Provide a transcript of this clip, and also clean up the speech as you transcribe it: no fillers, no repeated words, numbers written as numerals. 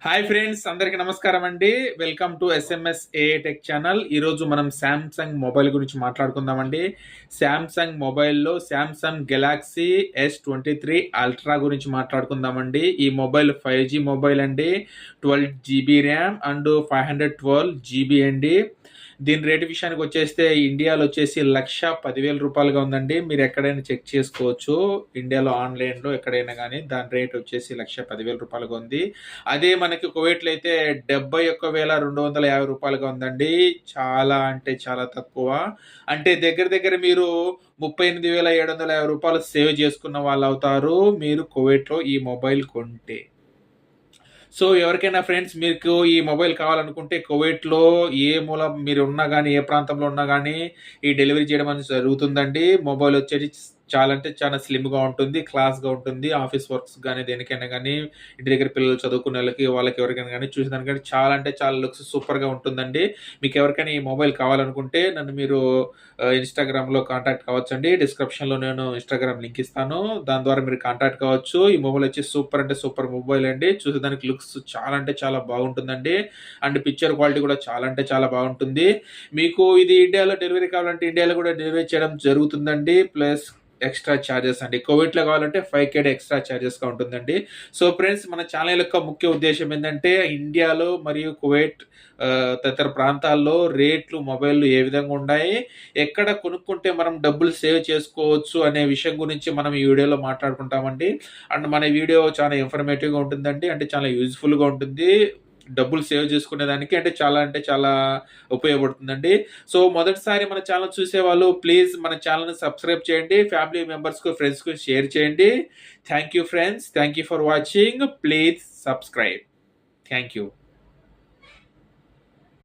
Hi friends, అందరికీ నమస్కారం అండి. Welcome to SMS A tech channel. ఈరోజు మనం శాంసంగ్ మొబైల్ గురించి మాట్లాడుకుందామండి. శాంసంగ్ మొబైల్లో శాంసంగ్ గెలాక్సీ S23 అల్ట్రా గురించి మాట్లాడుకుందామండి. ఈ మొబైల్ 5G మొబైల్ అండి. 12 GB ర్యామ్ అండ్ 512 GB అండి. దీని రేటు విషయానికి వచ్చేస్తే ఇండియాలో వచ్చేసి 1,10,000 ఉందండి. మీరు ఎక్కడైనా చెక్ చేసుకోవచ్చు. ఇండియాలో ఆన్లైన్లో ఎక్కడైనా కానీ దాని రేట్ వచ్చేసి 1,10,000 ఉంది. అదే మనకి కువైట్లో అయితే 71,250 ఉందండి. చాలా అంటే చాలా తక్కువ. అంటే దగ్గర దగ్గర మీరు 38,750 సేవ్ చేసుకున్న వాళ్ళు అవుతారు మీరు కువైట్లో ఈ మొబైల్ కొంటే. సో ఎవరికైనా ఫ్రెండ్స్ మీకు ఈ మొబైల్ కావాలనుకుంటే కువైట్లో ఏ మూల మీరు ఉన్నా గానీ, ఏ ప్రాంతంలో ఉన్నా గానీ ఈ డెలివరీ చేయడం అనేది జరుగుతుందండి. మొబైల్ వచ్చేసి చాలా అంటే చాలా స్లిమ్‌గా ఉంటుంది. క్లాస్‌గా ఉంటుంది. ఆఫీస్ వర్క్స్ గానీ, దేనికైనా గానీ, ఇంటి దగ్గర పిల్లలు చదువుకునేళ్ళకి, వాళ్ళకి ఎవరికైనా గానీ చూసేదానికంటే చాలా అంటే చాలా లుక్స్ సూపర్‌గా ఉంటుందండి. మీకెవరికైనా ఈ మొబైల్ కావాలనుకుంటే నన్ను మీరు ఇన్‌స్టాగ్రామ్‌లో కాంటాక్ట్ కావచ్చండి. డిస్క్రిప్షన్‌లో నేను ఇన్‌స్టాగ్రామ్ లింక్ ఇస్తాను. దాని ద్వారా మీరు కాంటాక్ట్ కావచ్చు. ఈ మొబైల్ వచ్చి సూపర్ అంటే సూపర్ మొబైల్ అండి. చూసేదానికి లుక్స్ చాలా అంటే చాలా బాగుంటుందండి. అండ్ పిక్చర్ క్వాలిటీ కూడా చాలా అంటే చాలా బాగుంటుంది. మీకు ఇది ఇండియాలో డెలివరీ కావాలంటే ఇండియాలో కూడా డెలివరీ చేయడం జరుగుతుందండి. ప్లస్ ఎక్స్ట్రా చార్జెస్ అండి. కువైట్‌లో కావాలంటే 5,000 ఎక్స్ట్రా చార్జెస్‌గా ఉంటుందండి. సో ఫ్రెండ్స్, మన ఛానల్ యొక్క ముఖ్య ఉద్దేశ్యం ఏందంటే ఇండియాలో మరియు కువైట్ తదితర ప్రాంతాల్లో రేట్లు మొబైల్‌లు ఏ విధంగా ఉన్నాయి, ఎక్కడ కొనుక్కుంటే మనం డబ్బులు సేవ్ చేసుకోవచ్చు అనే విషయం గురించి మనం ఈ వీడియోలో మాట్లాడుకుంటామండి. అండ్ మన వీడియో చాలా ఇన్ఫర్మేటివ్‌గా ఉంటుందండి. అంటే చాలా యూజ్‌ఫుల్‌గా ఉంటుంది. డబ్బులు సేవ్ చేసుకునేదానికి అంటే చాలా ఉపయోగపడుతుందండి. సో మొదటిసారి మన ఛానల్ చూసేవాళ్ళు ప్లీజ్ మన ఛానల్‌ని సబ్స్క్రైబ్ చేయండి. ఫ్యామిలీ మెంబర్స్‌కు, ఫ్రెండ్స్‌కు షేర్ చేయండి. Thank you friends. Thank you for watching. Please subscribe. Thank you.